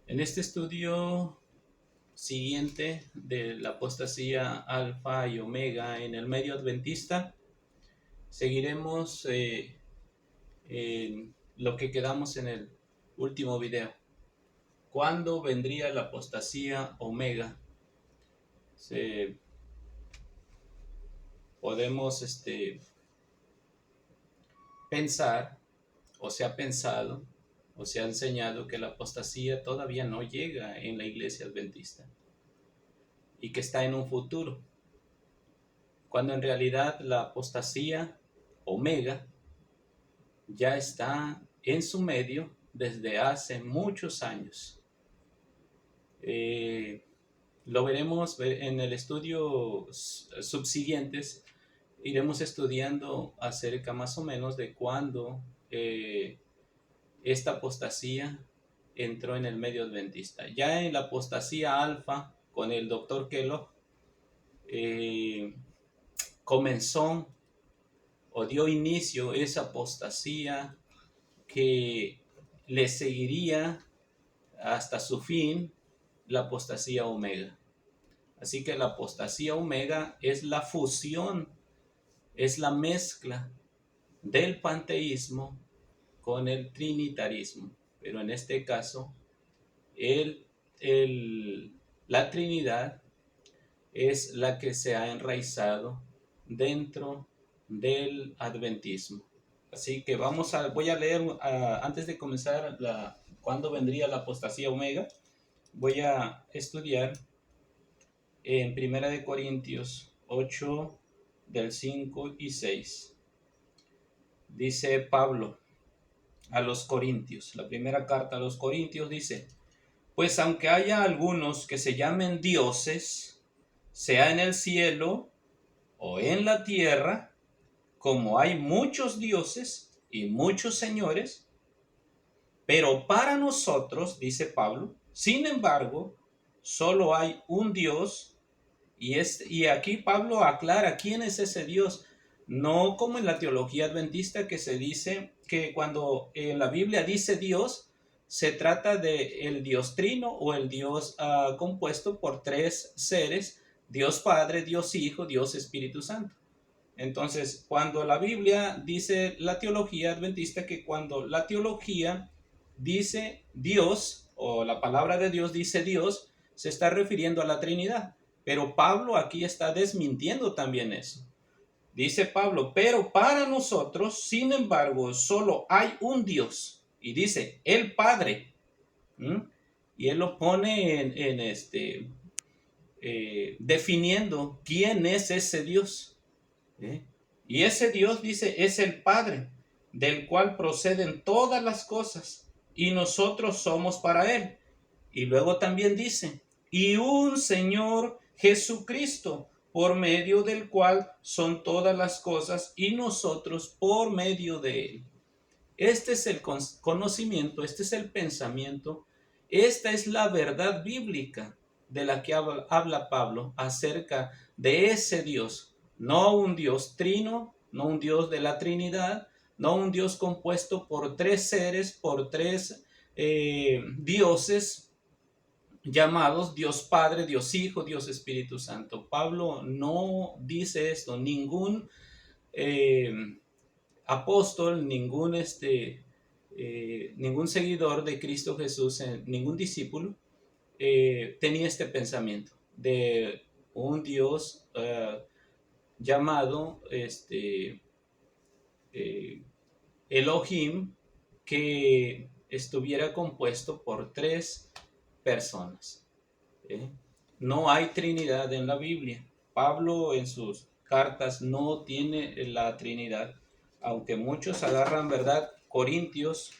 En este estudio siguiente de la apostasía alfa y omega en el medio adventista, seguiremos en lo que quedamos en el último video. ¿Cuándo vendría la apostasía omega? Se, podemos pensar, o se ha pensado, o se ha enseñado que la apostasía todavía no llega en la iglesia adventista y que está en un futuro, cuando en realidad la apostasía omega ya está en su medio desde hace muchos años. Lo veremos en el estudio subsiguientes. Iremos estudiando acerca más o menos de cuándo esta apostasía entró en el medio adventista. Ya en la apostasía alfa, con el doctor Kellogg, comenzó o dio inicio esa apostasía que le seguiría hasta su fin, la apostasía omega. Así que la apostasía omega es la fusión, es la mezcla del panteísmo con el trinitarismo. Pero en este caso, la Trinidad es la que se ha enraizado dentro del adventismo. Así que voy a leer antes de comenzar cuándo vendría la apostasía omega. Voy a estudiar en Primera de Corintios 8 del 5 y 6. Dice Pablo a los Corintios, la primera carta a los Corintios dice: pues aunque haya algunos que se llamen dioses, sea en el cielo o en la tierra, como hay muchos dioses y muchos señores, pero para nosotros, dice Pablo, sin embargo, solo hay un Dios. Y aquí Pablo aclara quién es ese Dios. No como en la teología adventista, que se dice que cuando en la Biblia dice Dios, se trata de el Dios trino o el Dios compuesto por tres seres: Dios Padre, Dios Hijo, Dios Espíritu Santo. Entonces, cuando la Biblia dice, la teología adventista, que cuando la teología dice Dios, o la palabra de Dios dice Dios, se está refiriendo a la Trinidad. Pero Pablo aquí está desmintiendo también eso. Dice Pablo: pero para nosotros, sin embargo, solo hay un Dios. Y dice, el Padre. ¿Mm? Y él lo pone definiendo quién es ese Dios. ¿Eh? Y ese Dios, dice, es el Padre, del cual proceden todas las cosas, y nosotros somos para Él. Y luego también dice, y un Señor Jesucristo, por medio del cual son todas las cosas, y nosotros por medio de Él. Este es el conocimiento, este es el pensamiento, esta es la verdad bíblica de la que habla Pablo acerca de ese Dios. No un Dios trino, no un Dios de la Trinidad, no un Dios compuesto por tres seres, por tres dioses llamados Dios Padre, Dios Hijo, Dios Espíritu Santo. Pablo no dice esto. Ningún apóstol, ningún seguidor de Cristo Jesús, ningún discípulo tenía este pensamiento de un Dios llamado Elohim, que estuviera compuesto por tres personas. No hay Trinidad en la Biblia. Pablo en sus cartas no tiene la Trinidad, aunque muchos agarran, ¿verdad? Corintios,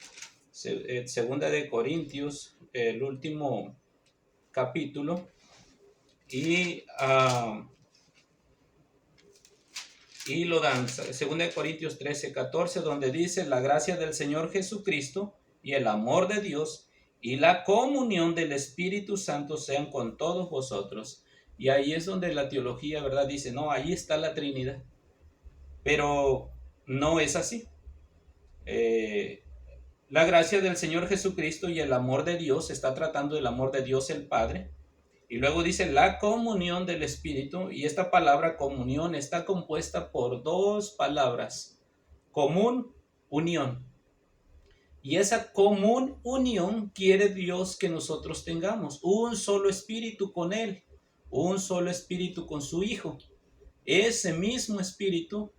segunda de Corintios, el último capítulo, y lo dan, segunda de Corintios 13:14, donde dice: la gracia del Señor Jesucristo y el amor de Dios y la comunión del Espíritu Santo sean con todos vosotros. Y ahí es donde la teología, ¿verdad?, dice, no, ahí está la Trinidad. Pero no es así. La gracia del Señor Jesucristo y el amor de Dios, está tratando del amor de Dios el Padre. Y luego dice la comunión del Espíritu, y esta palabra comunión está compuesta por dos palabras: común, unión. Y esa común unión quiere Dios que nosotros tengamos un solo espíritu con Él, un solo espíritu con su Hijo. Ese mismo espíritu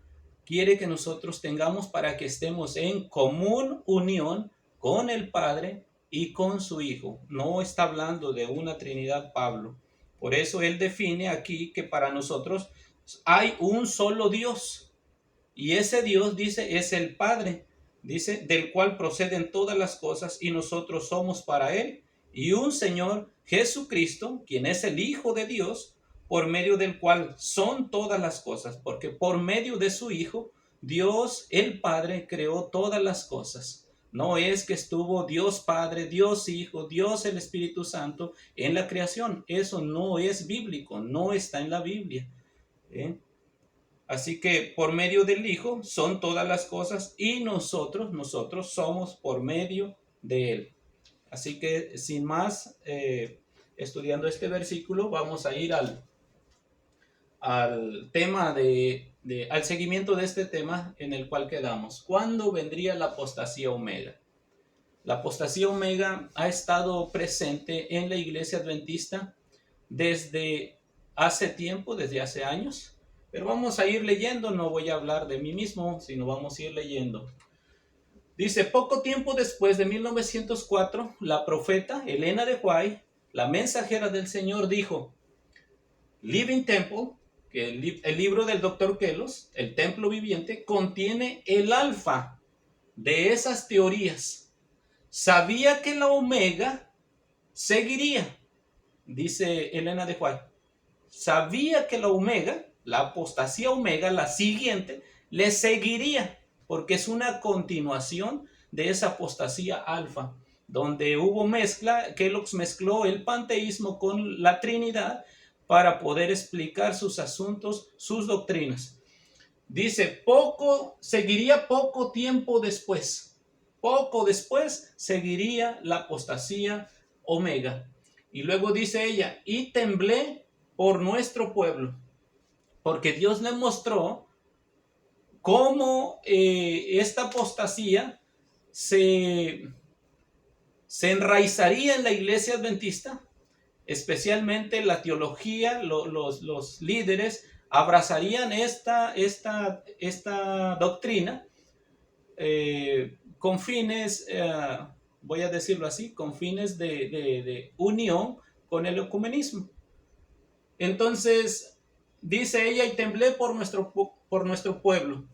quiere que nosotros tengamos para que estemos en común unión con el Padre y con su Hijo. No está hablando de una Trinidad Pablo. Por eso él define aquí que para nosotros hay un solo Dios. Y ese Dios, dice, es el Padre, dice, del cual proceden todas las cosas y nosotros somos para Él. Y un Señor Jesucristo, quien es el Hijo de Dios, por medio del cual son todas las cosas, porque por medio de su Hijo, Dios el Padre creó todas las cosas. No es que estuvo Dios Padre, Dios Hijo, Dios el Espíritu Santo en la creación. Eso no es bíblico, no está en la Biblia. Así que por medio del Hijo son todas las cosas y nosotros somos por medio de Él. Así que sin más, estudiando este versículo, vamos a ir al tema al seguimiento de este tema en el cual quedamos. ¿Cuándo vendría la apostasía omega? La apostasía omega ha estado presente en la iglesia adventista desde hace tiempo, desde hace años. Pero vamos a ir leyendo, no voy a hablar de mí mismo, sino vamos a ir leyendo. Dice, poco tiempo después de 1904, la profeta Elena de White, la mensajera del Señor, dijo, Living Temple, que el libro del Dr. Kellos, el templo viviente, contiene el alfa de esas teorías. Sabía que la omega seguiría, dice Elena de White. Sabía que la omega, la apostasía omega, la siguiente, le seguiría, porque es una continuación de esa apostasía alfa, donde hubo mezcla. Kellogg's mezcló el panteísmo con la Trinidad para poder explicar sus asuntos, sus doctrinas. Dice, seguiría poco tiempo después. Poco después seguiría la apostasía omega. Y luego dice ella, y temblé por nuestro pueblo, porque Dios le mostró cómo esta apostasía se enraizaría en la iglesia adventista, especialmente la teología, los líderes abrazarían esta doctrina con fines, voy a decirlo así, con fines de unión con el ecumenismo. Entonces, dice ella, y temblé por nuestro pueblo.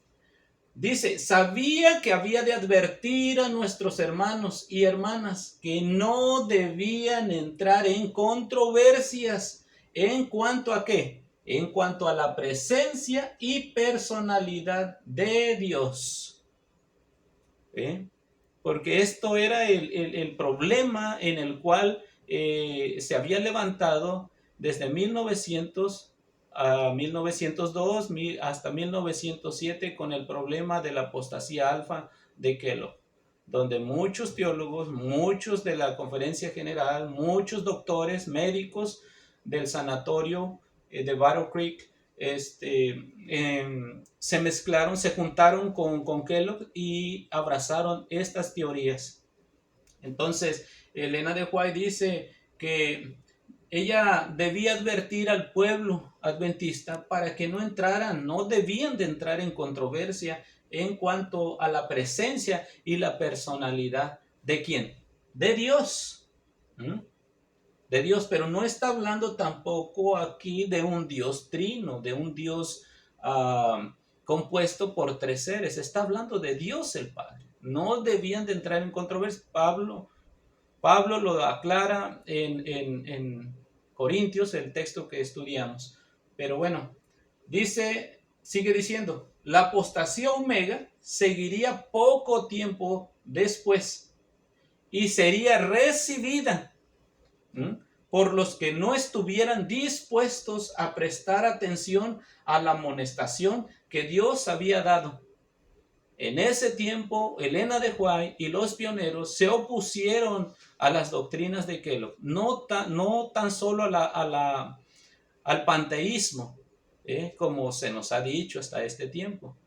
Dice, sabía que había de advertir a nuestros hermanos y hermanas que no debían entrar en controversias. ¿En cuanto a qué? En cuanto a la presencia y personalidad de Dios. Porque esto era el problema en el cual se había levantado desde 1900 a 1902 hasta 1907 con el problema de la apostasía alfa de Kellogg, donde muchos teólogos, muchos de la conferencia general, muchos doctores, médicos del sanatorio de Battle Creek, se mezclaron, se juntaron con Kellogg y abrazaron estas teorías. Entonces, Elena de White dice que ella debía advertir al pueblo adventista para que no debían de entrar en controversia en cuanto a la presencia y la personalidad de ¿quién? De Dios. De Dios, pero no está hablando tampoco aquí de un Dios trino, de un Dios compuesto por tres seres. Está hablando de Dios el Padre. No debían de entrar en controversia. Pablo lo aclara en Corintios, el texto que estudiamos. Pero bueno, sigue diciendo, la apostasía omega seguiría poco tiempo después y sería recibida por los que no estuvieran dispuestos a prestar atención a la amonestación que Dios había dado. en ese tiempo, Elena de White y los pioneros se opusieron a las doctrinas de Kellogg, no tan solo al panteísmo, como se nos ha dicho hasta este tiempo,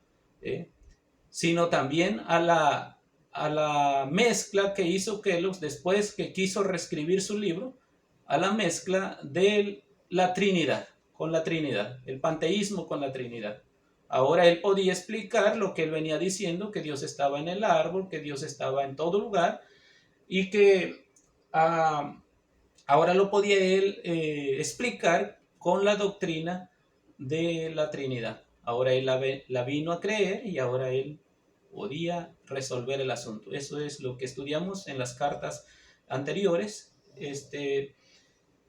sino también a la mezcla que hizo Kellogg después que quiso reescribir su libro, a la mezcla de la Trinidad, con la Trinidad, el panteísmo con la Trinidad. Ahora él podía explicar lo que él venía diciendo, que Dios estaba en el árbol, que Dios estaba en todo lugar, y que ahora lo podía él explicar con la doctrina de la Trinidad. Ahora él la vino a creer y ahora él podía resolver el asunto. Eso es lo que estudiamos en las cartas anteriores.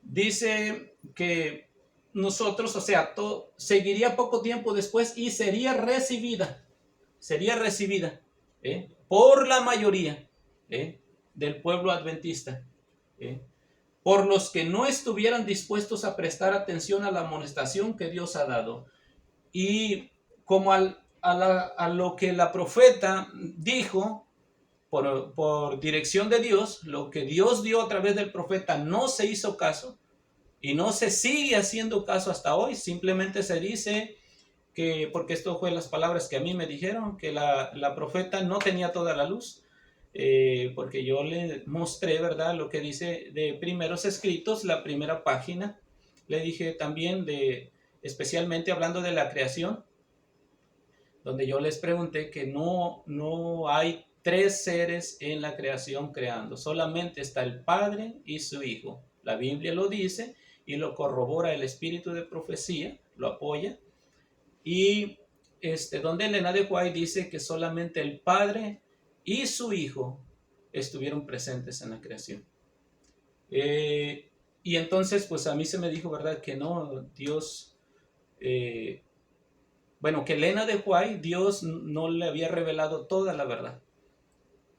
Dice que nosotros, o sea, seguiría poco tiempo después y sería recibida por la mayoría del pueblo adventista, por los que no estuvieran dispuestos a prestar atención a la amonestación que Dios ha dado. Y como a lo que la profeta dijo por dirección de Dios, lo que Dios dio a través del profeta no se hizo caso y no se sigue haciendo caso hasta hoy. Simplemente se dice que, porque esto fue las palabras que a mí me dijeron, que la profeta no tenía toda la luz, porque yo le mostré, ¿verdad?, lo que dice de Primeros Escritos, la primera página. Le dije también especialmente hablando de la creación, donde yo les pregunté que no hay tres seres en la creación creando, solamente está el Padre y su Hijo. La Biblia lo dice y lo corrobora el espíritu de profecía, lo apoya. Y donde Elena de White dice que solamente el Padre y su Hijo estuvieron presentes en la creación. Y entonces, pues a mí se me dijo, ¿verdad?, que no, Dios, que Elena de White, Dios no le había revelado toda la verdad.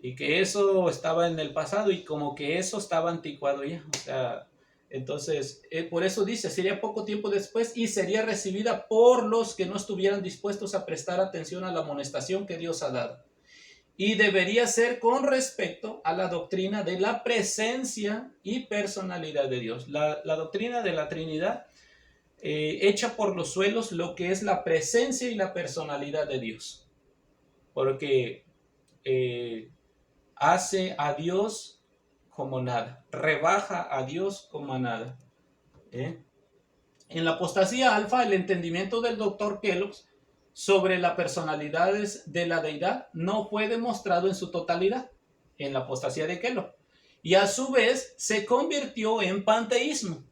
Y que eso estaba en el pasado y como que eso estaba anticuado ya. O sea, entonces, por eso dice, sería poco tiempo después y sería recibida por los que no estuvieran dispuestos a prestar atención a la amonestación que Dios ha dado. Y debería ser con respecto a la doctrina de la presencia y personalidad de Dios. La doctrina de la Trinidad echa por los suelos lo que es la presencia y la personalidad de Dios. Porque hace a Dios como nada, rebaja a Dios como a nada. En la apostasía alfa, el entendimiento del Dr. Kellogg sobre las personalidades de la deidad no fue demostrado en su totalidad en la apostasía de Kellogg, y a su vez se convirtió en panteísmo,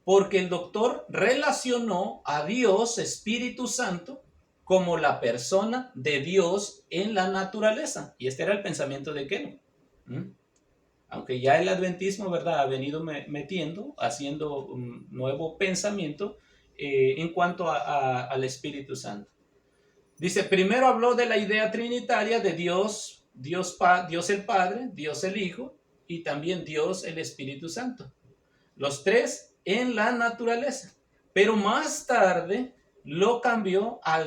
porque el doctor relacionó a Dios Espíritu Santo como la persona de Dios en la naturaleza, y este era el pensamiento de Kellogg. Aunque ya el adventismo, ¿verdad?, ha venido haciendo un nuevo pensamiento en cuanto al Espíritu Santo. Dice, primero habló de la idea trinitaria de Dios el Padre, Dios el Hijo y también Dios el Espíritu Santo. Los tres en la naturaleza. Pero más tarde lo cambió a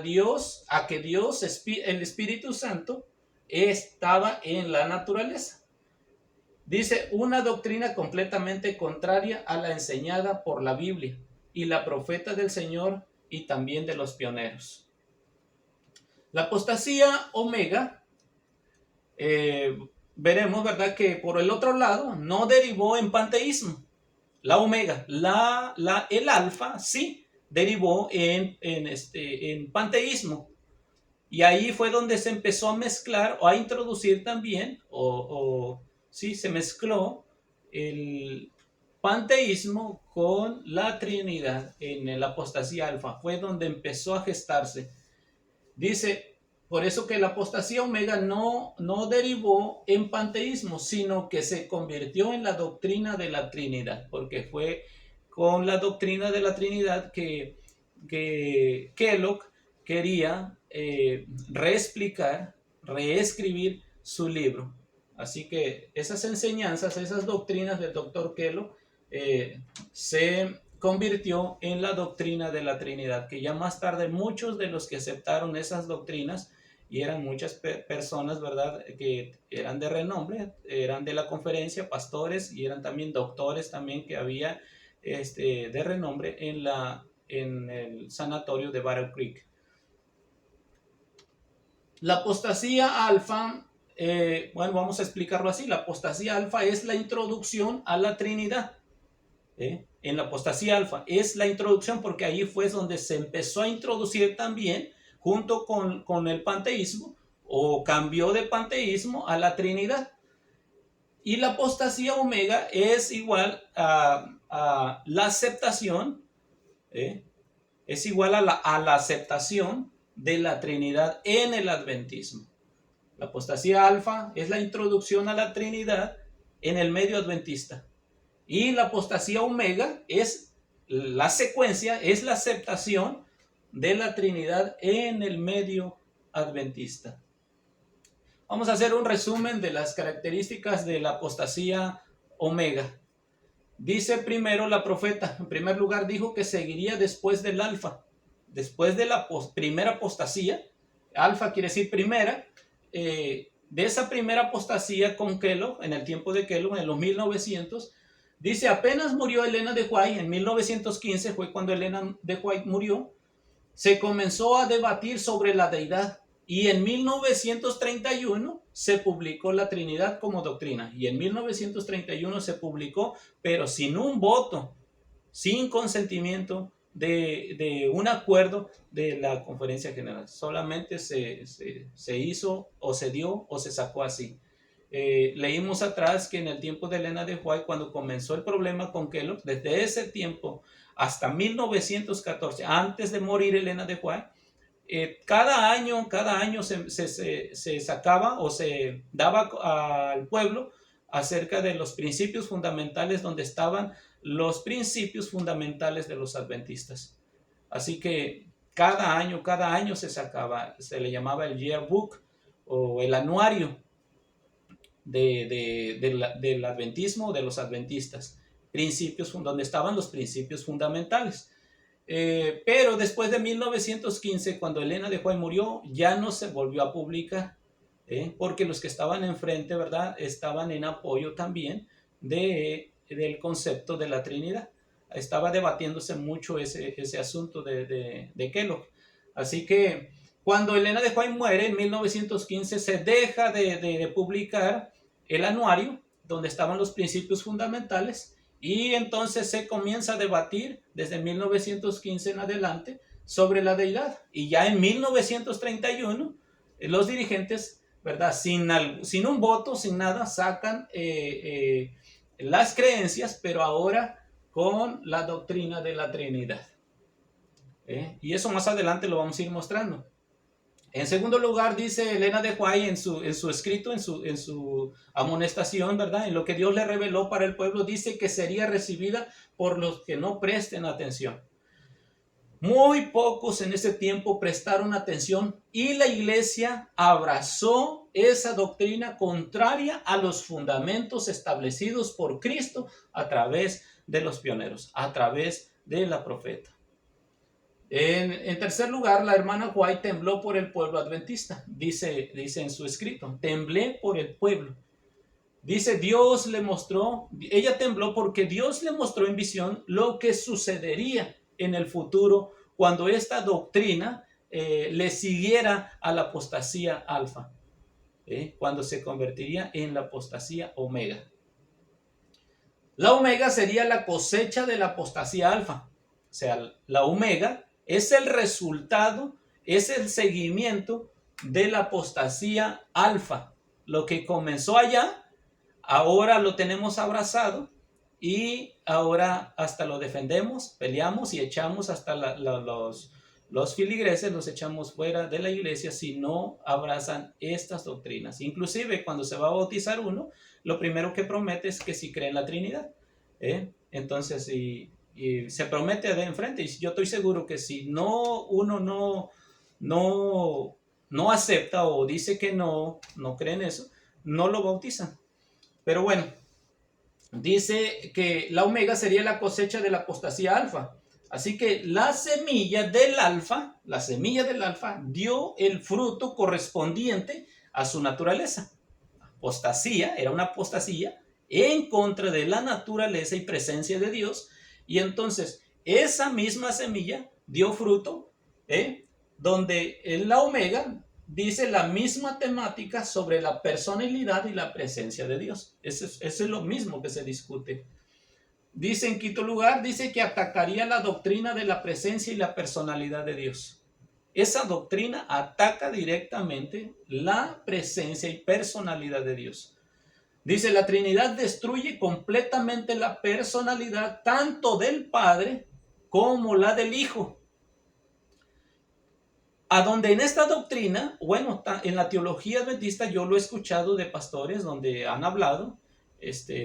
que Dios, el Espíritu Santo, estaba en la naturaleza. Dice, una doctrina completamente contraria a la enseñada por la Biblia y la profeta del Señor y también de los pioneros. La apostasía omega, veremos, ¿verdad?, que por el otro lado no derivó en panteísmo. La omega, el alfa sí derivó en panteísmo. Y ahí fue donde se empezó a mezclar o a introducir también, se mezcló el panteísmo con la Trinidad en la apostasía alfa. Fue donde empezó a gestarse. Dice, por eso que la apostasía omega no derivó en panteísmo, sino que se convirtió en la doctrina de la Trinidad, porque fue con la doctrina de la Trinidad que Kellogg quería reescribir su libro. Así que esas enseñanzas, esas doctrinas del Dr. Kellogg se convirtió en la doctrina de la Trinidad, que ya más tarde muchos de los que aceptaron esas doctrinas y eran muchas personas, ¿verdad?, que eran de renombre, eran de la conferencia, pastores, y eran también doctores también que había de renombre en el sanatorio de Battle Creek. La apostasía alfa, bueno, vamos a explicarlo así. La apostasía alfa es la introducción a la Trinidad. En la apostasía alfa es la introducción, porque ahí fue donde se empezó a introducir también, junto con el panteísmo, o cambió de panteísmo a la Trinidad. Y la apostasía omega es igual a la aceptación, es igual a la aceptación de la Trinidad en el adventismo. La apostasía alfa es la introducción a la Trinidad en el medio adventista. Y la apostasía omega es la secuencia, es la aceptación de la Trinidad en el medio adventista. Vamos a hacer un resumen de las características de la apostasía omega. Dice primero la profeta, en primer lugar dijo que seguiría después del alfa, después de la primera apostasía. Alfa quiere decir primera. De esa primera apostasía con Kellogg, en el tiempo de Kellogg, en los 1900, dice, apenas murió Elena de White, en 1915 fue cuando Elena de White murió, se comenzó a debatir sobre la deidad, y en 1931 se publicó la Trinidad como doctrina, y en 1931 se publicó, pero sin un voto, sin consentimiento de un acuerdo de la Conferencia General. Solamente se hizo, o se dio, o se sacó así. Leímos atrás que en el tiempo de Elena de White, cuando comenzó el problema con Kellogg, desde ese tiempo hasta 1914, antes de morir Elena de White, cada año se sacaba o se daba al pueblo acerca de los principios fundamentales, donde estaban los principios fundamentales de los adventistas. Así que cada año se sacaba, se le llamaba el yearbook o el anuario del adventismo, de los adventistas, principios donde estaban los principios fundamentales. Pero después de 1915, cuando Elena de White murió, ya no se volvió a publicar, porque los que estaban enfrente, ¿verdad?, estaban en apoyo también del concepto de la Trinidad. Estaba debatiéndose mucho ese asunto de Kellogg. Así que cuando Elena de White muere en 1915, se deja de publicar el anuario donde estaban los principios fundamentales, y entonces se comienza a debatir desde 1915 en adelante sobre la deidad. Y ya en 1931 los dirigentes, ¿verdad?, sin un voto, sin nada, sacan las creencias, pero ahora con la doctrina de la Trinidad. Y eso más adelante lo vamos a ir mostrando. En segundo lugar, dice Elena de White en su escrito, en su amonestación, ¿verdad?, en lo que Dios le reveló para el pueblo, dice que sería recibida por los que no presten atención. Muy pocos en ese tiempo prestaron atención, y la iglesia abrazó esa doctrina contraria a los fundamentos establecidos por Cristo a través de los pioneros, a través de la profeta. En tercer lugar, la hermana White tembló por el pueblo adventista. Dice en su escrito, temblé por el pueblo. Dice, Dios le mostró, ella tembló porque Dios le mostró en visión lo que sucedería en el futuro cuando esta doctrina le siguiera a la apostasía alfa, cuando se convertiría en la apostasía omega. La omega sería la cosecha de la apostasía alfa. O sea, la omega es el resultado, es el seguimiento de la apostasía alfa. Lo que comenzó allá, ahora lo tenemos abrazado, y ahora hasta lo defendemos, peleamos y echamos hasta los filigreses, los echamos fuera de la iglesia si no abrazan estas doctrinas. Inclusive cuando se va a bautizar uno, lo primero que promete es que si cree en la Trinidad. Entonces, y se promete de enfrente, y yo estoy seguro que si uno no acepta o dice que no cree en eso, no lo bautizan. Pero bueno, dice que la omega sería la cosecha de la apostasía alfa. Así que la semilla del alfa dio el fruto correspondiente a su naturaleza. Apostasía, era una apostasía en contra de la naturaleza y presencia de Dios. Y entonces esa misma semilla dio fruto, donde en la Omega dice la misma temática sobre la personalidad y la presencia de Dios. Eso es lo mismo que se discute. Dice en quinto lugar, dice que atacaría la doctrina de la presencia y la personalidad de Dios. Esa doctrina ataca directamente la presencia y personalidad de Dios. Dice, la Trinidad destruye completamente la personalidad tanto del Padre como la del Hijo. A donde en esta doctrina, bueno, en la teología adventista yo lo he escuchado de pastores donde han hablado,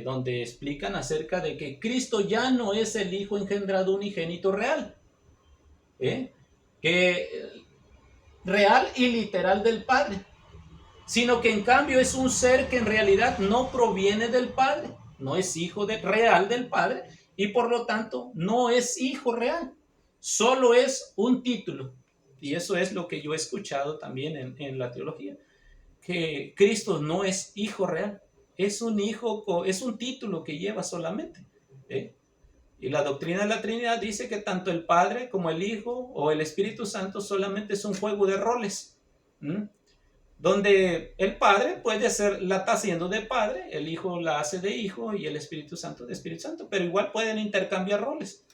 donde explican acerca de que Cristo ya no es el Hijo engendrado unigénito real, que real y literal del Padre, sino que en cambio es un ser que en realidad no proviene del Padre, no es hijo real del Padre y por lo tanto no es hijo real, solo es un título. Y eso es lo que yo he escuchado también en la teología, que Cristo no es hijo real, es un hijo, es un título que lleva solamente. Y la doctrina de la Trinidad dice que tanto el Padre como el Hijo o el Espíritu Santo solamente es un juego de roles, donde el Padre la está haciendo de Padre, el Hijo la hace de Hijo y el Espíritu Santo de Espíritu Santo, pero igual pueden intercambiar roles.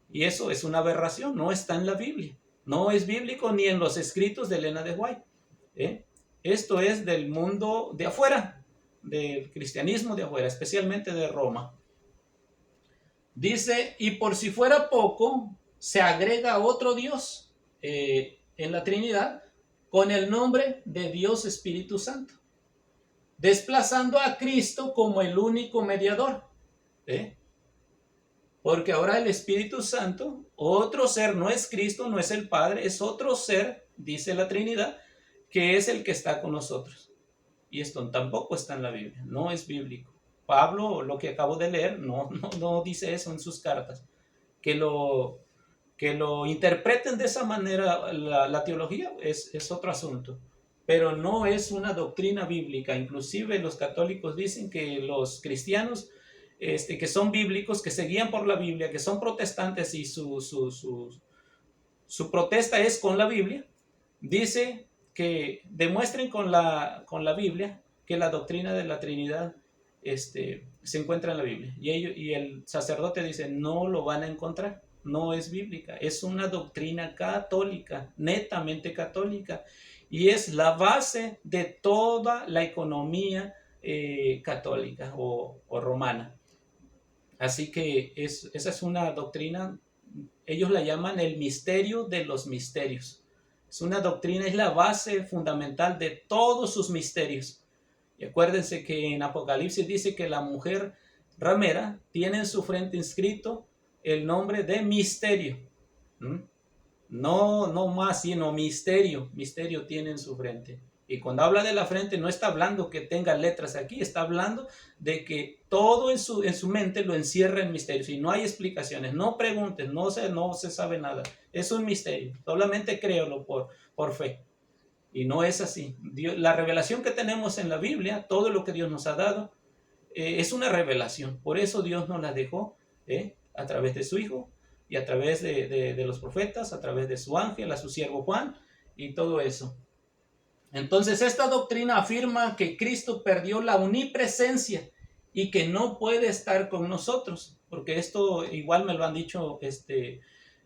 Y eso es una aberración, no está en la Biblia. No es bíblico ni en los escritos de Elena de White. Esto es del mundo de afuera, del cristianismo de afuera, especialmente de Roma. Dice, y por si fuera poco, se agrega otro Dios en la Trinidad con el nombre de Dios Espíritu Santo, desplazando a Cristo como el único mediador. Porque ahora el Espíritu Santo, otro ser, no es Cristo, no es el Padre, es otro ser, dice la Trinidad, que es el que está con nosotros. Y esto tampoco está en la Biblia, no es bíblico. Pablo, lo que acabo de leer, no dice eso en sus cartas. Que lo interpreten de esa manera la teología es otro asunto. Pero no es una doctrina bíblica. Inclusive los católicos dicen que los cristianos que son bíblicos, que se guían por la Biblia, que son protestantes y su protesta es con la Biblia, dice que demuestren con la Biblia que la doctrina de la Trinidad se encuentra en la Biblia. Y el sacerdote dice, no lo van a encontrar, no es bíblica, es una doctrina católica, netamente católica, y es la base de toda la economía católica o romana. Así que esa es una doctrina, ellos la llaman el misterio de los misterios. Es una doctrina, es la base fundamental de todos sus misterios. Y acuérdense que en Apocalipsis dice que la mujer ramera tiene en su frente inscrito el nombre de misterio. No más, sino misterio. Misterio tiene en su frente. Y cuando habla de la frente no está hablando que tenga letras aquí, está hablando de que todo en su mente lo encierra en misterios y no hay explicaciones, no pregunten, no se sabe nada, es un misterio, solamente créelo por fe. Y no es así. La revelación que tenemos en la Biblia, todo lo que Dios nos ha dado, es una revelación, por eso Dios nos la dejó a través de su Hijo y a través de los profetas, a través de su ángel, a su siervo Juan y todo eso. Entonces esta doctrina afirma que Cristo perdió la omnipresencia y que no puede estar con nosotros, porque esto igual me lo han dicho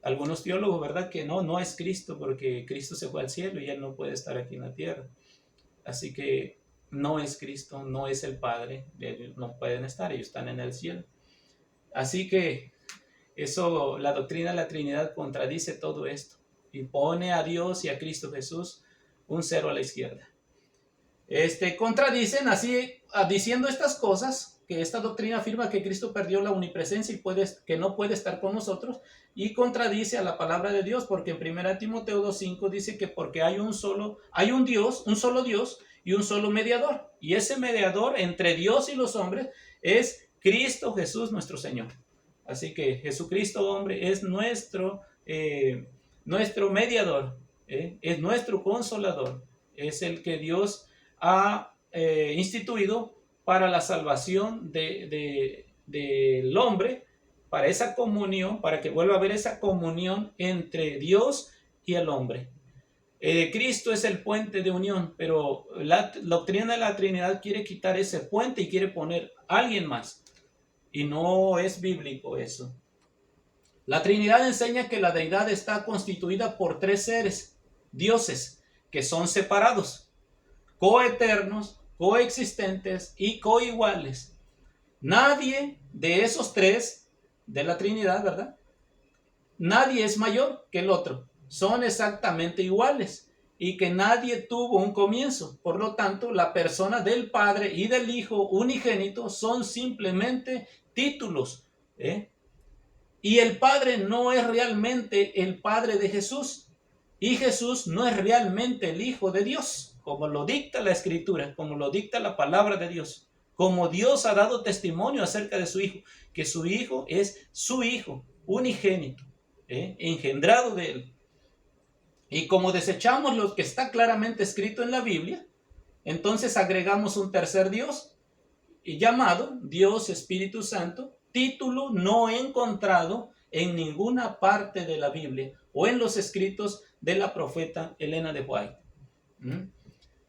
algunos teólogos, ¿verdad? Que no es Cristo, porque Cristo se fue al cielo y Él no puede estar aquí en la tierra. Así que no es Cristo, no es el Padre, ellos no pueden estar, ellos están en el cielo. Así que eso, la doctrina de la Trinidad contradice todo esto y pone a Dios y a Cristo Jesús un cero a la izquierda. Contradicen así, diciendo estas cosas, que esta doctrina afirma que Cristo perdió la omnipresencia y que no puede estar con nosotros, y contradice a la palabra de Dios, porque en 1 Timoteo 2:5 dice que porque hay un solo Dios y un solo mediador, y ese mediador entre Dios y los hombres es Cristo Jesús nuestro Señor. Así que Jesucristo, hombre, es nuestro mediador, es nuestro consolador, es el que Dios ha instituido para la salvación del hombre, para esa comunión, para que vuelva a haber esa comunión entre Dios y el hombre. Cristo es el puente de unión, pero la doctrina de la Trinidad quiere quitar ese puente y quiere poner a alguien más. Y no es bíblico eso. La Trinidad enseña que la deidad está constituida por tres seres, dioses, que son separados, coeternos, coexistentes y coiguales. Nadie de esos tres de la Trinidad, ¿verdad? Nadie es mayor que el otro. Son exactamente iguales y que nadie tuvo un comienzo. Por lo tanto, la persona del Padre y del Hijo unigénito son simplemente títulos. Y el Padre no es realmente el Padre de Jesús. Y Jesús no es realmente el Hijo de Dios, como lo dicta la Escritura, como lo dicta la palabra de Dios. Como Dios ha dado testimonio acerca de su Hijo, que su Hijo es su Hijo unigénito, engendrado de Él. Y como desechamos lo que está claramente escrito en la Biblia, entonces agregamos un tercer Dios, llamado Dios Espíritu Santo, título no encontrado en ninguna parte de la Biblia o en los escritos de la profeta Elena de White.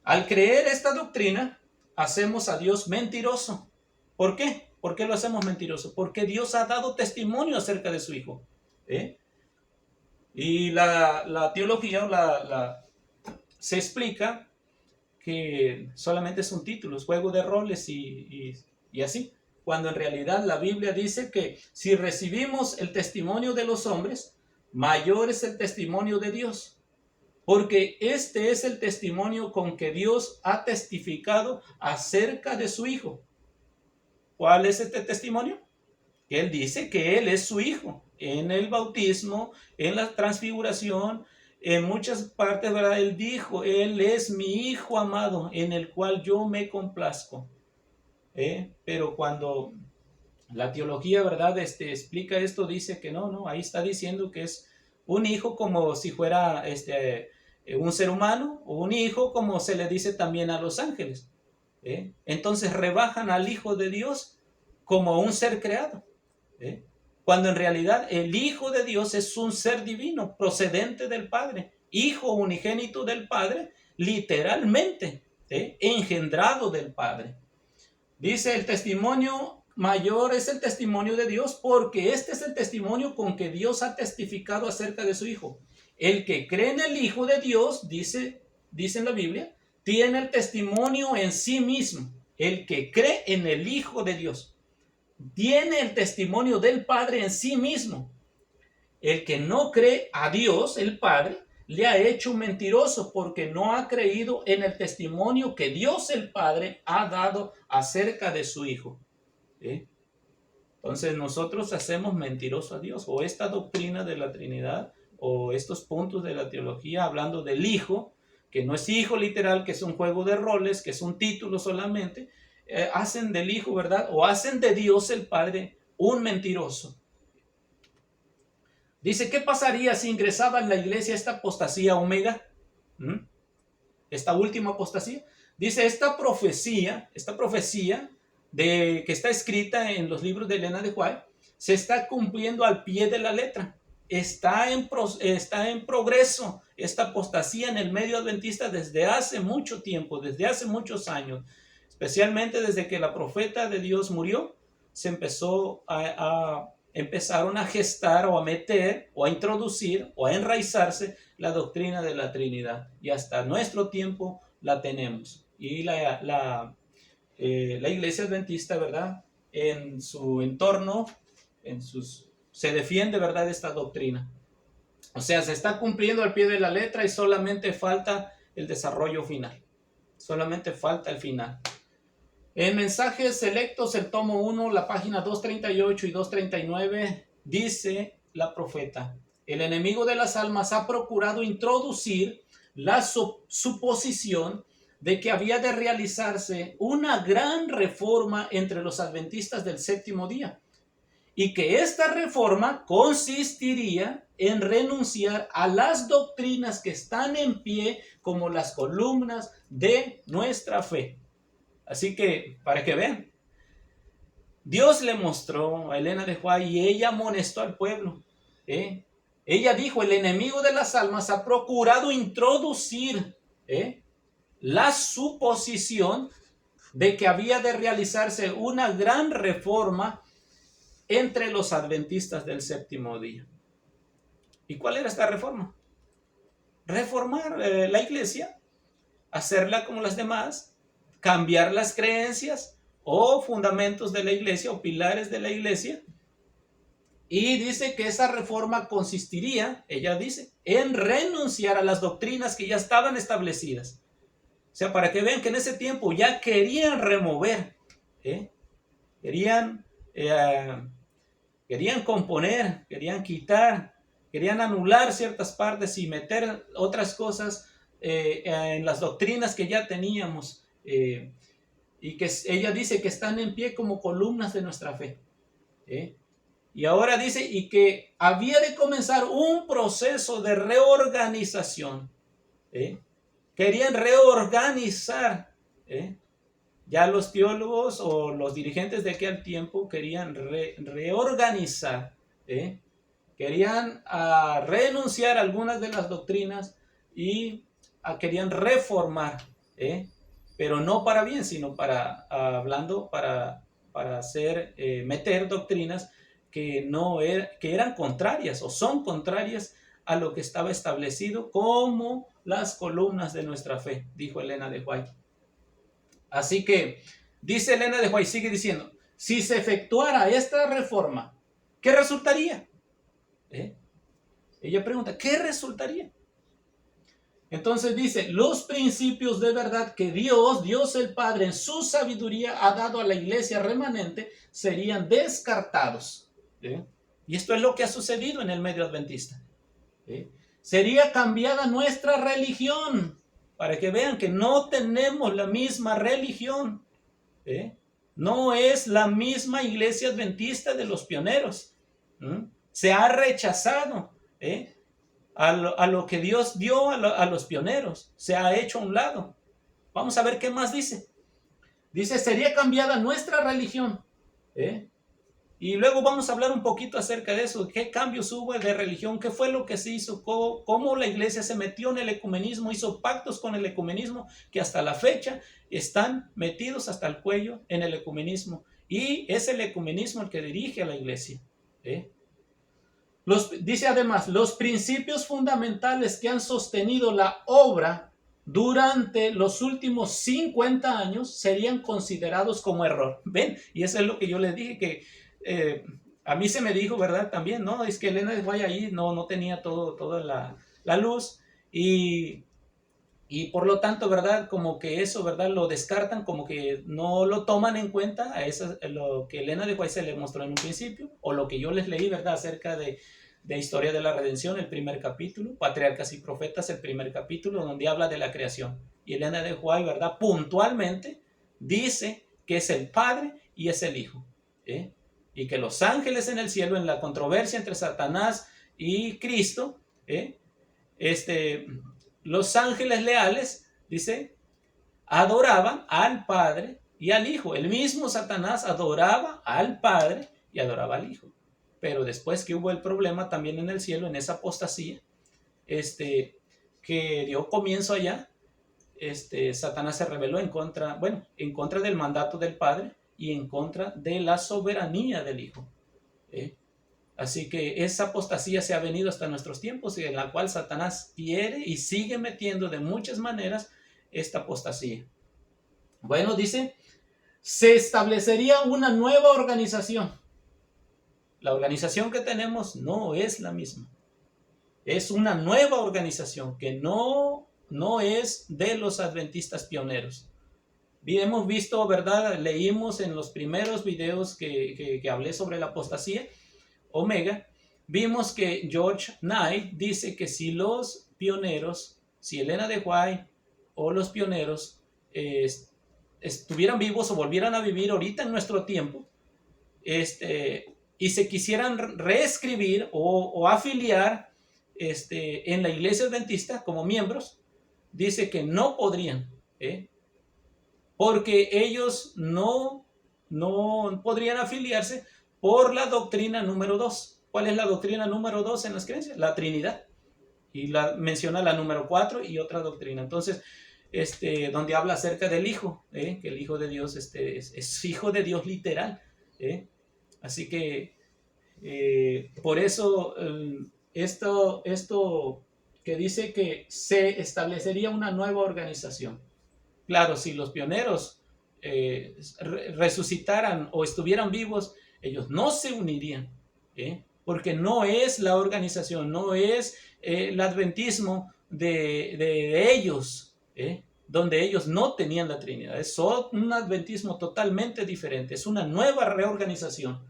Al creer esta doctrina, hacemos a Dios mentiroso. ¿Por qué? ¿Por qué lo hacemos mentiroso? Porque Dios ha dado testimonio acerca de su Hijo. Y la teología se explica que solamente son títulos, juego de roles y así. Cuando en realidad la Biblia dice que si recibimos el testimonio de los hombres, mayor es el testimonio de Dios. Porque este es el testimonio con que Dios ha testificado acerca de su Hijo. ¿Cuál es este testimonio? Que Él dice que Él es su Hijo. En el bautismo, en la transfiguración, en muchas partes, ¿verdad? Él dijo, Él es mi Hijo amado, en el cual yo me complazco. Pero cuando la teología, ¿verdad? Explica esto, dice que no, ahí está diciendo que es un hijo como si fuera un ser humano, o un hijo como se le dice también a los ángeles. Entonces rebajan al Hijo de Dios como un ser creado. Cuando en realidad el Hijo de Dios es un ser divino, procedente del Padre, Hijo unigénito del Padre, literalmente, engendrado del Padre. Dice, el testimonio mayor es el testimonio de Dios, porque este es el testimonio con que Dios ha testificado acerca de su Hijo. El que cree en el Hijo de Dios, dice en la Biblia, tiene el testimonio en sí mismo. El que cree en el Hijo de Dios tiene el testimonio del Padre en sí mismo. El que no cree a Dios, el Padre, le ha hecho mentiroso porque no ha creído en el testimonio que Dios el Padre ha dado acerca de su Hijo. Entonces nosotros hacemos mentiroso a Dios, o esta doctrina de la Trinidad, o estos puntos de la teología hablando del Hijo, que no es hijo literal, que es un juego de roles, que es un título solamente, hacen del Hijo, ¿verdad? O hacen de Dios el Padre un mentiroso. Dice, ¿qué pasaría si ingresaba en la iglesia esta apostasía omega? Esta última apostasía. Dice, esta profecía que está escrita en los libros de Elena de White, se está cumpliendo al pie de la letra. Está en progreso esta apostasía en el medio adventista desde hace mucho tiempo, desde hace muchos años. Especialmente desde que la profeta de Dios murió, se empezaron a gestar o a meter o a introducir o a enraizarse la doctrina de la Trinidad. Y hasta nuestro tiempo la tenemos. Y la iglesia adventista, ¿verdad? En su entorno, se defiende, ¿verdad?, esta doctrina. O sea, se está cumpliendo al pie de la letra y solamente falta el desarrollo final. Solamente falta el final. En Mensajes Selectos, el tomo 1, la página 238 y 239, dice la profeta, el enemigo de las almas ha procurado introducir la suposición de que había de realizarse una gran reforma entre los adventistas del séptimo día y que esta reforma consistiría en renunciar a las doctrinas que están en pie como las columnas de nuestra fe. Así que, para que vean, Dios le mostró a Elena de White y ella amonestó al pueblo. Ella dijo, el enemigo de las almas ha procurado introducir la suposición de que había de realizarse una gran reforma entre los adventistas del séptimo día. ¿Y cuál era esta reforma? Reformar la iglesia, hacerla como las demás, cambiar las creencias o fundamentos de la iglesia o pilares de la iglesia. Y dice que esa reforma consistiría, ella dice, en renunciar a las doctrinas que ya estaban establecidas. O sea, para que vean que en ese tiempo ya querían remover, querían componer, querían quitar, querían anular ciertas partes y meter otras cosas en las doctrinas que ya teníamos. Y que ella dice que están en pie como columnas de nuestra fe. Y ahora dice, y que había de comenzar un proceso de reorganización. Querían reorganizar. Ya los teólogos o los dirigentes de aquel tiempo querían reorganizar. Querían renunciar a algunas de las doctrinas y querían reformar. Pero no para bien, sino para hacer, meter doctrinas que eran contrarias o son contrarias a lo que estaba establecido como las columnas de nuestra fe, dijo Elena de White. Así que, dice Elena de White, sigue diciendo, si se efectuara esta reforma, ¿qué resultaría? Ella pregunta, ¿qué resultaría? Entonces dice, los principios de verdad que Dios el Padre en su sabiduría ha dado a la iglesia remanente serían descartados. Y esto es lo que ha sucedido en el medio adventista. Sería cambiada nuestra religión, para que vean que no tenemos la misma religión. No es la misma iglesia adventista de los pioneros. Se ha rechazado a lo que Dios dio a los pioneros. Se ha hecho a un lado. Vamos a ver qué más dice. Dice, sería cambiada nuestra religión. Y luego vamos a hablar un poquito acerca de eso. ¿Qué cambios hubo de religión? ¿Qué fue lo que se hizo? ¿Cómo la iglesia se metió en el ecumenismo? Hizo pactos con el ecumenismo que hasta la fecha están metidos hasta el cuello en el ecumenismo. Y es el ecumenismo el que dirige a la iglesia. Dice además, los principios fundamentales que han sostenido la obra durante los últimos 50 años serían considerados como error. ¿Ven? Y eso es lo que yo les dije, que a mí se me dijo, ¿verdad? También, ¿no? Es que Elena de White ahí no tenía toda la luz y por lo tanto, ¿verdad? Como que eso, ¿verdad? Lo descartan, como que no lo toman en cuenta a eso, lo que Elena de White se le mostró en un principio, o lo que yo les leí, ¿verdad? Acerca de Historia de la Redención, el primer capítulo, Patriarcas y Profetas, el primer capítulo, donde habla de la creación. Y Elena de White, ¿verdad? Puntualmente dice que es el Padre y es el Hijo. Y que los ángeles en el cielo, en la controversia entre Satanás y Cristo, los ángeles leales, dice, adoraban al Padre y al Hijo. El mismo Satanás adoraba al Padre y adoraba al Hijo. Pero después que hubo el problema también en el cielo, en esa apostasía, que dio comienzo allá, Satanás se rebeló en contra del mandato del Padre y en contra de la soberanía del Hijo. Así que esa apostasía se ha venido hasta nuestros tiempos, en la cual Satanás quiere y sigue metiendo de muchas maneras esta apostasía. Bueno, dice, se establecería una nueva organización. La organización que tenemos no es la misma. Es una nueva organización que no es de los adventistas pioneros. Hemos visto, ¿verdad? Leímos en los primeros videos que hablé sobre la apostasía, Omega, vimos que George Knight dice que si los pioneros, si Elena de White o los pioneros estuvieran vivos o volvieran a vivir ahorita en nuestro tiempo, y se quisieran reescribir o afiliar en la iglesia adventista como miembros, dice que no podrían, porque ellos no podrían afiliarse por la doctrina número 2. ¿Cuál es la doctrina número 2 en las creencias? La Trinidad. Y menciona la número 4 y otra doctrina. Entonces, donde habla acerca del Hijo, que el Hijo de Dios es Hijo de Dios literal. Así que, por eso, esto que dice que se establecería una nueva organización. Claro, si los pioneros resucitaran o estuvieran vivos, ellos no se unirían, porque no es la organización, no es el adventismo de ellos, donde ellos no tenían la Trinidad. Es un adventismo totalmente diferente, es una nueva reorganización.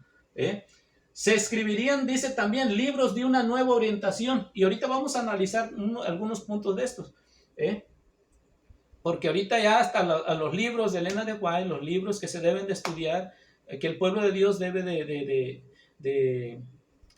Se escribirían, dice también, libros de una nueva orientación, y ahorita vamos a analizar algunos puntos de estos. Porque ahorita ya hasta a los libros de Elena de White, los libros que se deben de estudiar, que el pueblo de Dios debe de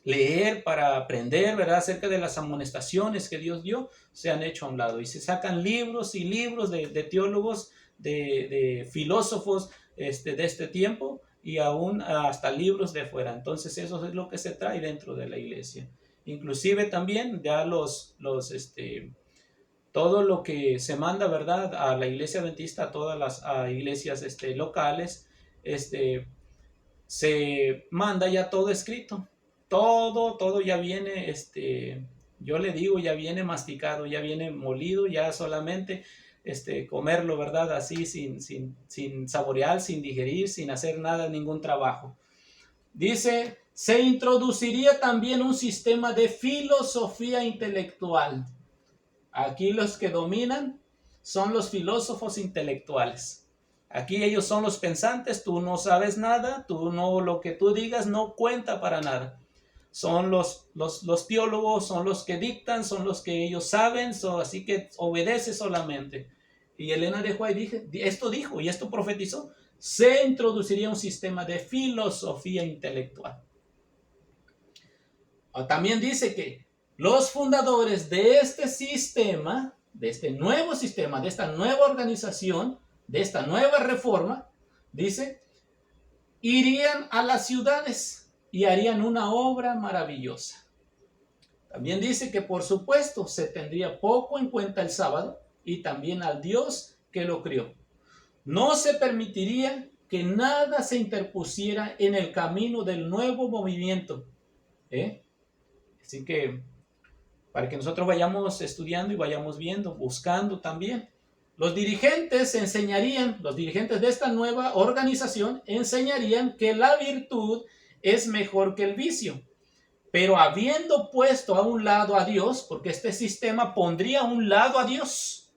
leer para aprender, ¿verdad?, acerca de las amonestaciones que Dios dio, se han hecho a un lado. Y se sacan libros y libros de teólogos, de filósofos de este tiempo, y aún hasta libros de fuera. Entonces eso es lo que se trae dentro de la iglesia. Inclusive también ya todo lo que se manda, ¿verdad?, a la iglesia adventista, a todas las iglesias locales, se manda ya todo escrito. Todo ya viene, yo le digo, ya viene masticado, ya viene molido, ya solamente comerlo, ¿verdad?, así, sin saborear, sin digerir, sin hacer nada, ningún trabajo. Dice, se introduciría también un sistema de filosofía intelectual. Aquí los que dominan son los filósofos intelectuales. Aquí ellos son los pensantes, tú no sabes nada, lo que tú digas no cuenta para nada. Son los teólogos, son los que dictan, son los que ellos saben, así que obedece solamente. Y Elena de White esto dijo y esto profetizó, se introduciría un sistema de filosofía intelectual. También dice que los fundadores de este sistema, de este nuevo sistema, de esta nueva organización, de esta nueva reforma, dice, irían a las ciudades y harían una obra maravillosa. También dice que, por supuesto, se tendría poco en cuenta el sábado y también al Dios que lo crió. No se permitiría que nada se interpusiera en el camino del nuevo movimiento. Así que, para que nosotros vayamos estudiando y vayamos viendo, buscando también. Los dirigentes de esta nueva organización enseñarían que la virtud es mejor que el vicio. Pero habiendo puesto a un lado a Dios, porque este sistema pondría a un lado a Dios,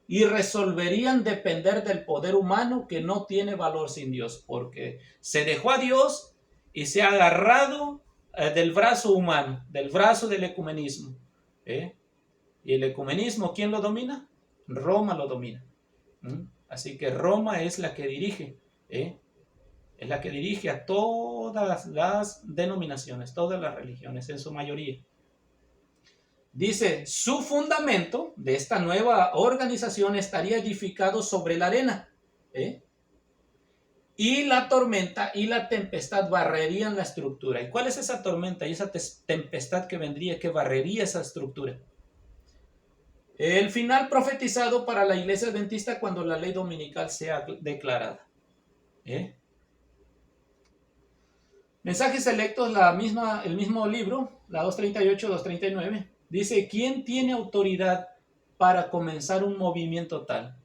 y resolverían depender del poder humano que no tiene valor sin Dios, porque se dejó a Dios y se ha agarrado del brazo humano, del brazo del ecumenismo. Y el ecumenismo, ¿quién lo domina? Roma lo domina. Así que Roma es la que dirige, es la que dirige a todas las denominaciones, todas las religiones en su mayoría. Dice, su fundamento de esta nueva organización estaría edificado sobre la arena, y la tormenta y la tempestad barrerían la estructura. ¿Y cuál es esa tormenta y esa tempestad que vendría, que barrería esa estructura? El final profetizado para la iglesia adventista cuando la ley dominical sea declarada. Mensajes selectos, el mismo libro, la 238-239, dice, ¿quién tiene autoridad para comenzar un movimiento tal?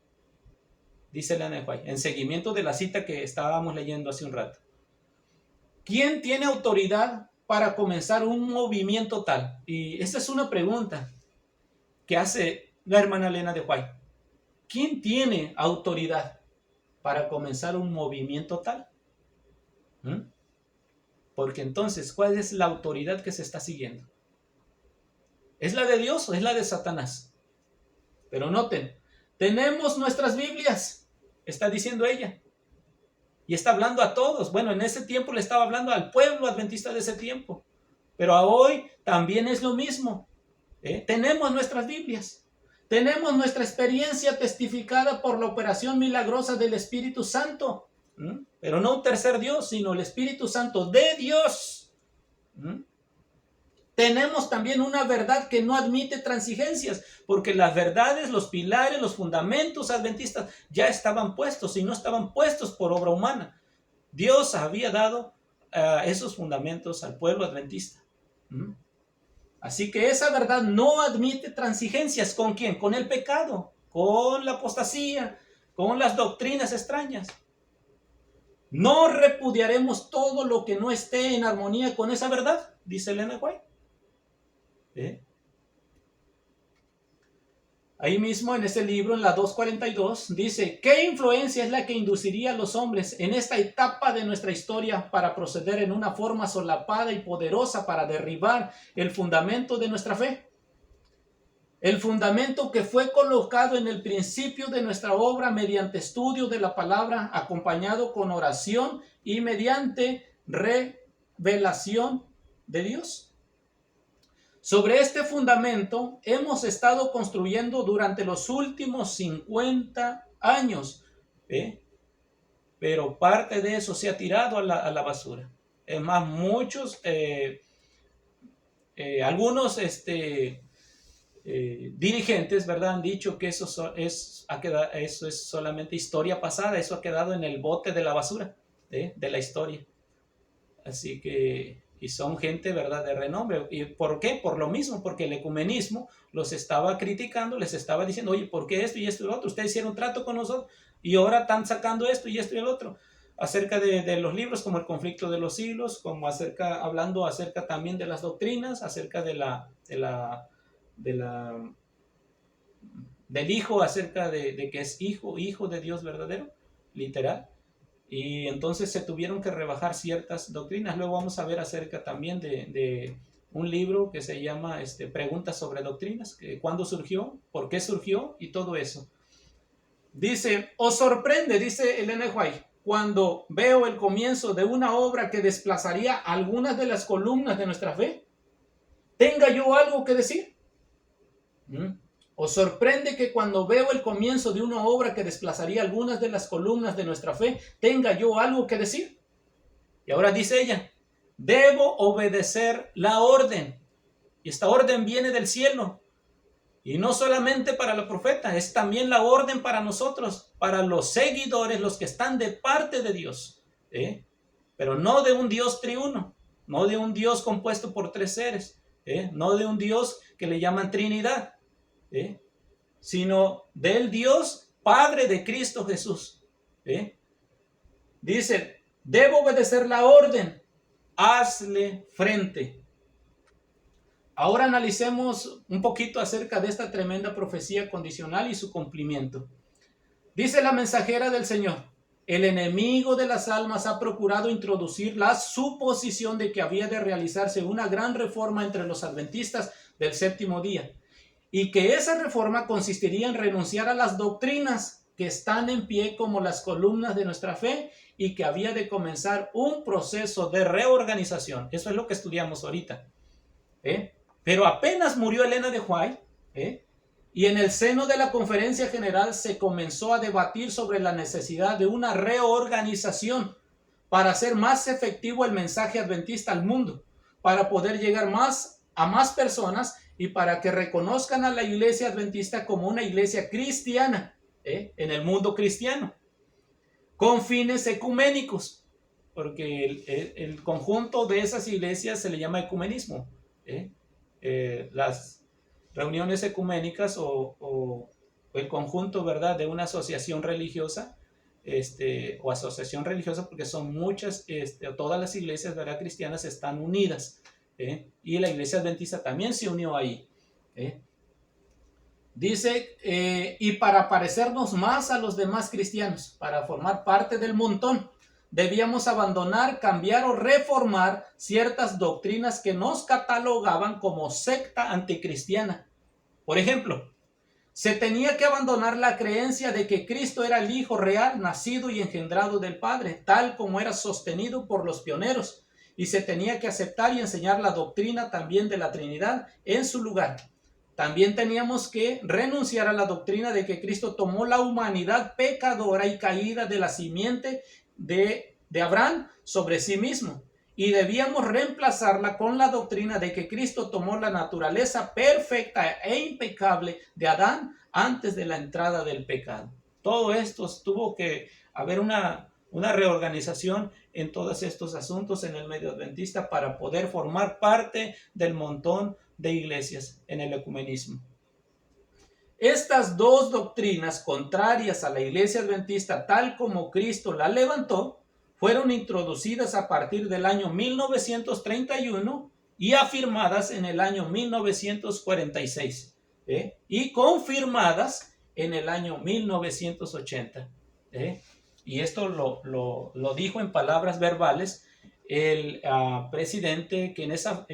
Dice Elena de White, en seguimiento de la cita que estábamos leyendo hace un rato. ¿Quién tiene autoridad para comenzar un movimiento tal? Y esta es una pregunta que hace la hermana Elena de White. ¿Quién tiene autoridad para comenzar un movimiento tal? Porque entonces, ¿cuál es la autoridad que se está siguiendo? ¿Es la de Dios o es la de Satanás? Pero noten, tenemos nuestras Biblias, está diciendo ella. Y está hablando a todos. Bueno, en ese tiempo le estaba hablando al pueblo adventista de ese tiempo. Pero a hoy también es lo mismo. Tenemos nuestras Biblias. Tenemos nuestra experiencia testificada por la operación milagrosa del Espíritu Santo. Pero no un tercer Dios, sino el Espíritu Santo de Dios. Tenemos también una verdad que no admite transigencias, porque las verdades, los pilares, los fundamentos adventistas ya estaban puestos y no estaban puestos por obra humana. Dios había dado esos fundamentos al pueblo adventista. Así que esa verdad no admite transigencias. ¿Con quién? Con el pecado, con la apostasía, con las doctrinas extrañas. No repudiaremos todo lo que no esté en armonía con esa verdad, dice Elena White. Ahí mismo en ese libro, en la 242, dice: ¿qué influencia es la que induciría a los hombres en esta etapa de nuestra historia para proceder en una forma solapada y poderosa para derribar el fundamento de nuestra fe? El fundamento que fue colocado en el principio de nuestra obra mediante estudio de la palabra, acompañado con oración y mediante revelación de Dios. Sobre este fundamento hemos estado construyendo durante los últimos 50 años, pero parte de eso se ha tirado a la basura. Es más, muchos, algunos dirigentes, ¿verdad?, han dicho que eso es solamente historia pasada, eso ha quedado en el bote de la basura, de la historia. Así que, y son gente, ¿verdad?, de renombre. ¿Y por qué? Por lo mismo, porque el ecumenismo los estaba criticando, les estaba diciendo: oye, ¿por qué esto y esto y lo otro? Ustedes hicieron un trato con nosotros y ahora están sacando esto y el otro. Acerca de los libros como El conflicto de los siglos, como hablando acerca también de las doctrinas, acerca del hijo, acerca de que es hijo de Dios verdadero, literal. Y entonces se tuvieron que rebajar ciertas doctrinas. Luego vamos a ver acerca también de un libro que se llama Preguntas sobre Doctrinas, que cuándo surgió, por qué surgió y todo eso. Dice: os sorprende, dice Elena White, cuando veo el comienzo de una obra que desplazaría algunas de las columnas de nuestra fe. ¿Tenga yo algo que decir? ¿Os sorprende que cuando veo el comienzo de una obra que desplazaría algunas de las columnas de nuestra fe, tenga yo algo que decir? Y ahora dice ella: debo obedecer la orden. Y esta orden viene del cielo. Y no solamente para los profetas, es también la orden para nosotros, para los seguidores, los que están de parte de Dios. Pero no de un Dios triuno, no de un Dios compuesto por tres seres, no de un Dios que le llaman Trinidad, sino del Dios Padre de Cristo Jesús. Dice: debo obedecer la orden, hazle frente. Ahora analicemos un poquito acerca de esta tremenda profecía condicional y su cumplimiento. Dice la mensajera del Señor: el enemigo de las almas ha procurado introducir la suposición de que había de realizarse una gran reforma entre los adventistas del séptimo día, y que esa reforma consistiría en renunciar a las doctrinas que están en pie como las columnas de nuestra fe, y que había de comenzar un proceso de reorganización. Eso es lo que estudiamos ahorita. Pero apenas murió Elena de White, y en el seno de la conferencia general se comenzó a debatir sobre la necesidad de una reorganización para hacer más efectivo el mensaje adventista al mundo, para poder llegar a más personas y para que reconozcan a la iglesia adventista como una iglesia cristiana, en el mundo cristiano, con fines ecuménicos, porque el conjunto de esas iglesias se le llama ecumenismo. Las reuniones ecuménicas o el conjunto, ¿verdad?, de una asociación religiosa, o asociación religiosa, porque son muchas, todas las iglesias, ¿verdad?, cristianas están unidas, y la iglesia adventista también se unió ahí. Dice: y para parecernos más a los demás cristianos, para formar parte del montón, debíamos abandonar, cambiar o reformar ciertas doctrinas que nos catalogaban como secta anticristiana. Por ejemplo, Se tenía que abandonar la creencia de que Cristo era el Hijo real, nacido y engendrado del Padre, tal como era sostenido por los pioneros, y se tenía que aceptar y enseñar la doctrina también de la Trinidad en su lugar. También teníamos que renunciar a la doctrina de que Cristo tomó la humanidad pecadora y caída de la simiente de Abraham sobre sí mismo, y debíamos reemplazarla con la doctrina de que Cristo tomó la naturaleza perfecta e impecable de Adán antes de la entrada del pecado. Todo esto tuvo que haber una reorganización en todos estos asuntos en el medio adventista para poder formar parte del montón de iglesias en el ecumenismo. Estas dos doctrinas contrarias a la iglesia adventista tal como Cristo la levantó fueron introducidas a partir del año 1931 y afirmadas en el año 1946 y confirmadas en el año 1980. Y esto lo dijo en palabras verbales el presidente que en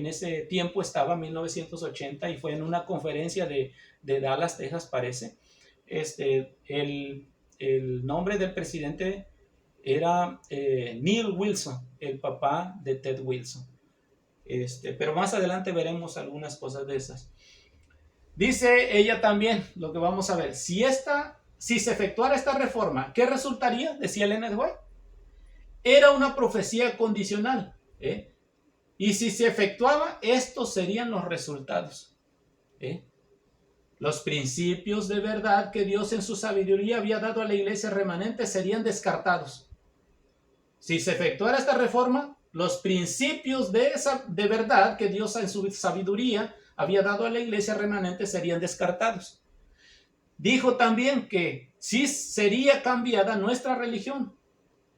ese tiempo estaba en 1980 y fue en una conferencia de Dallas, Texas, parece. El nombre del presidente era Neil Wilson, el papá de Ted Wilson. Pero más adelante veremos algunas cosas de esas. Dice ella también, lo que vamos a ver, si se efectuara esta reforma, ¿qué resultaría? Decía Ellen G. White. Era una profecía condicional. Y si se efectuaba, estos serían los resultados. Los principios de verdad que Dios en su sabiduría había dado a la iglesia remanente serían descartados. Si se efectuara esta reforma, los principios de verdad que Dios en su sabiduría había dado a la iglesia remanente serían descartados. Dijo también que sí sería cambiada nuestra religión.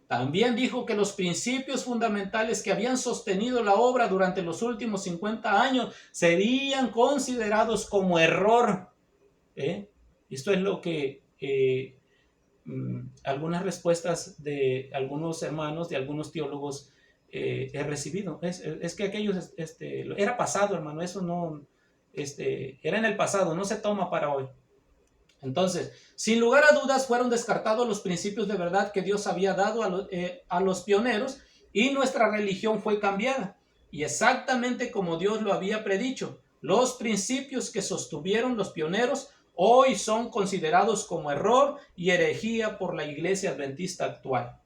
También dijo que los principios fundamentales que habían sostenido la obra durante los últimos 50 años serían considerados como error. Esto es lo que algunas respuestas de algunos hermanos, de algunos teólogos he recibido. Es que aquellos, era pasado, hermano, eso no, era en el pasado, no se toma para hoy. Entonces, sin lugar a dudas, fueron descartados los principios de verdad que Dios había dado a los pioneros y nuestra religión fue cambiada. Y exactamente como Dios lo había predicho, los principios que sostuvieron los pioneros hoy son considerados como error y herejía por la iglesia adventista actual.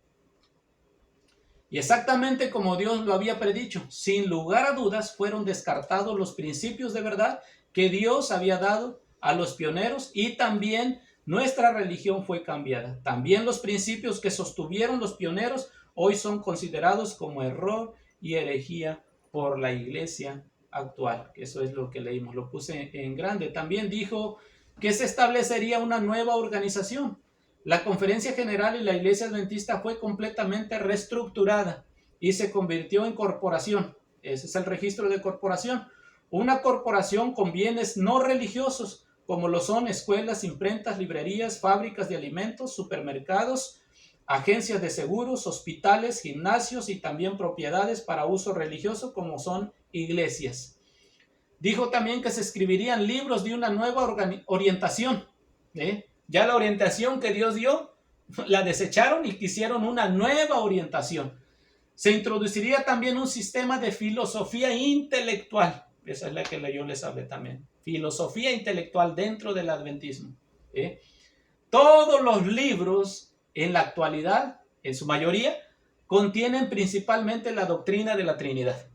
Y exactamente como Dios lo había predicho, sin lugar a dudas, fueron descartados los principios de verdad que Dios había dado a los pioneros y también nuestra religión fue cambiada. También los principios que sostuvieron los pioneros hoy son considerados como error y herejía por la iglesia actual. Eso es lo que leímos, lo puse en grande. También dijo que se establecería una nueva organización. La Conferencia General y la Iglesia Adventista fue completamente reestructurada y se convirtió en corporación. Ese es el registro de corporación. Una corporación con bienes no religiosos, como lo son escuelas, imprentas, librerías, fábricas de alimentos, supermercados, agencias de seguros, hospitales, gimnasios y también propiedades para uso religioso, como son iglesias. Dijo también que se escribirían libros de una nueva orientación. Ya la orientación que Dios dio, la desecharon y quisieron una nueva orientación. Se introduciría también un sistema de filosofía intelectual. Esa es la que yo les hablé también. Filosofía intelectual dentro del adventismo. Todos los libros en la actualidad, en su mayoría, contienen principalmente la doctrina de la Trinidad.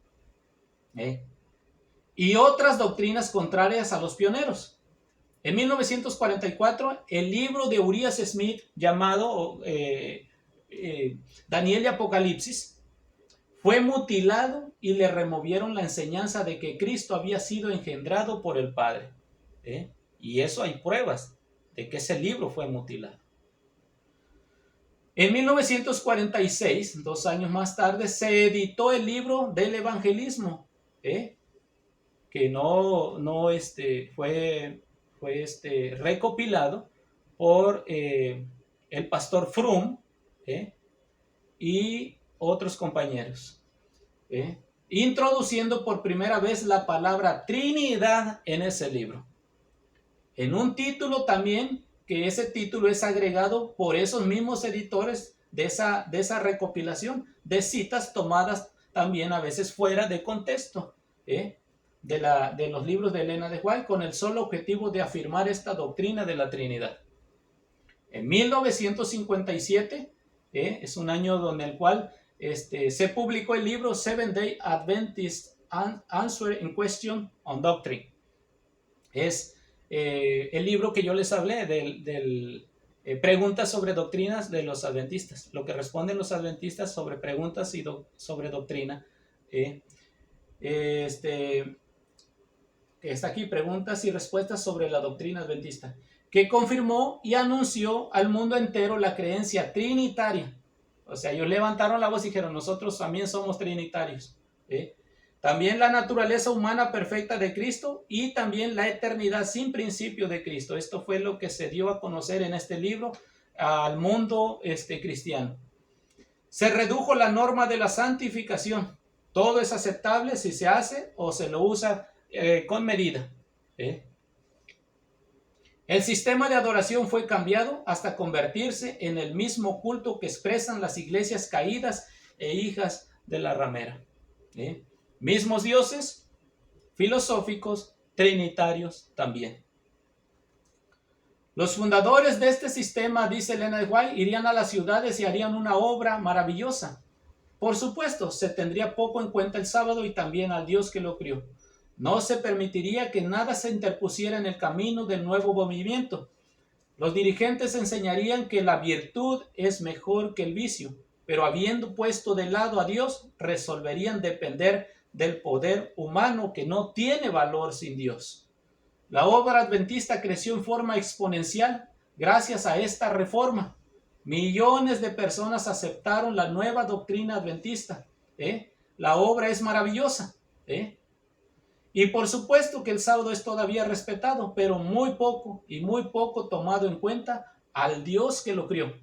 Y otras doctrinas contrarias a los pioneros. En 1944, el libro de Urias Smith llamado Daniel y Apocalipsis fue mutilado y le removieron la enseñanza de que Cristo había sido engendrado por el Padre. Y eso hay pruebas de que ese libro fue mutilado. En 1946, 2 años más tarde, se editó el libro del evangelismo, que fue recopilado por el pastor Frum y otros compañeros, introduciendo por primera vez la palabra Trinidad en ese libro. en un título también, que ese título es agregado por esos mismos editores de esa recopilación de citas tomadas también a veces fuera de contexto de los libros de Elena de White, con el solo objetivo de afirmar esta doctrina de la Trinidad. En 1957 es un año donde el cual se publicó el libro Seventh Day Adventist Answer in Question on Doctrine. Es el libro que yo les hablé del preguntas sobre doctrinas de los adventistas, lo que responden los adventistas sobre preguntas y sobre doctrina. Está aquí, preguntas y respuestas sobre la doctrina adventista, que confirmó y anunció al mundo entero la creencia trinitaria. O sea, ellos levantaron la voz y dijeron, nosotros también somos trinitarios. También la naturaleza humana perfecta de Cristo y también la eternidad sin principio de Cristo. Esto fue lo que se dio a conocer en este libro al mundo cristiano. Se redujo la norma de la santificación. Todo es aceptable si se hace o se lo usa con medida. El sistema de adoración fue cambiado hasta convertirse en el mismo culto que expresan las iglesias caídas e hijas de la ramera. Mismos dioses, filosóficos, trinitarios también. Los fundadores de este sistema, dice Elena de White, irían a las ciudades y harían una obra maravillosa. Por supuesto, se tendría poco en cuenta el sábado y también al Dios que lo crió. No se permitiría que nada se interpusiera en el camino del nuevo movimiento. Los dirigentes enseñarían que la virtud es mejor que el vicio, pero habiendo puesto de lado a Dios, resolverían depender del poder humano que no tiene valor sin Dios. La obra adventista creció en forma exponencial gracias a esta reforma. Millones de personas aceptaron la nueva doctrina adventista. La obra es maravillosa. Y por supuesto que el sábado es todavía respetado, pero muy poco tomado en cuenta al Dios que lo crió.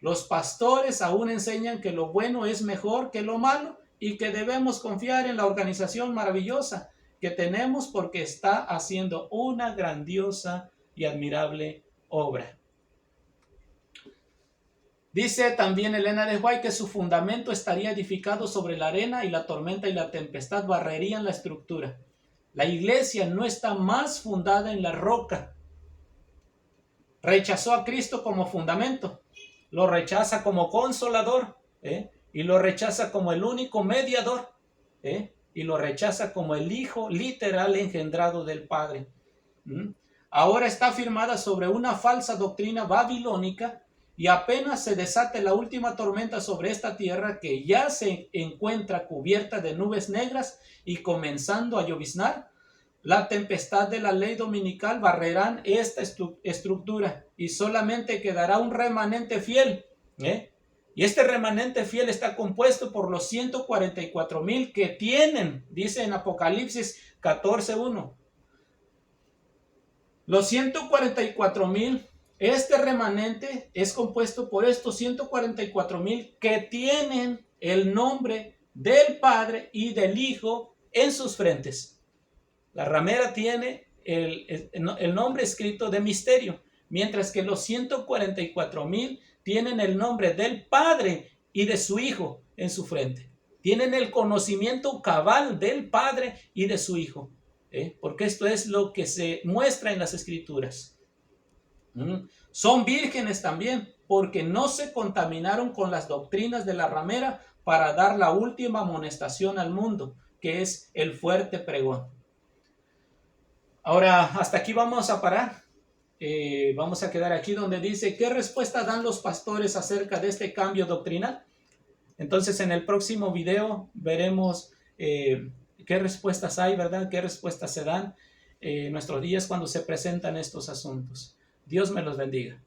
Los pastores aún enseñan que lo bueno es mejor que lo malo y que debemos confiar en la organización maravillosa que tenemos porque está haciendo una grandiosa y admirable obra. Dice también Elena de White que su fundamento estaría edificado sobre la arena y la tormenta y la tempestad barrerían la estructura. La iglesia no está más fundada en la roca. Rechazó a Cristo como fundamento, lo rechaza como consolador, y lo rechaza como el único mediador, y lo rechaza como el Hijo literal engendrado del Padre. Ahora está firmada sobre una falsa doctrina babilónica y apenas se desate la última tormenta sobre esta tierra que ya se encuentra cubierta de nubes negras y comenzando a lloviznar, la tempestad de la ley dominical barrerán esta estructura y solamente quedará un remanente fiel. Y este remanente fiel está compuesto por los 144,000 que tienen, dice en Apocalipsis 14:1. Los 144,000, este remanente es compuesto por estos 144,000 que tienen el nombre del Padre y del Hijo en sus frentes. La ramera tiene el nombre escrito de misterio, mientras que los 144,000 tienen el nombre del Padre y de su Hijo en su frente. Tienen el conocimiento cabal del Padre y de su Hijo, porque esto es lo que se muestra en las Escrituras. Son vírgenes también, porque no se contaminaron con las doctrinas de la ramera para dar la última amonestación al mundo, que es el fuerte pregón. Ahora, hasta aquí vamos a parar. Vamos a quedar aquí donde dice, ¿qué respuesta dan los pastores acerca de este cambio doctrinal? Entonces, en el próximo video veremos qué respuestas hay, ¿verdad? ¿Qué respuestas se dan en nuestros días cuando se presentan estos asuntos? Dios me los bendiga.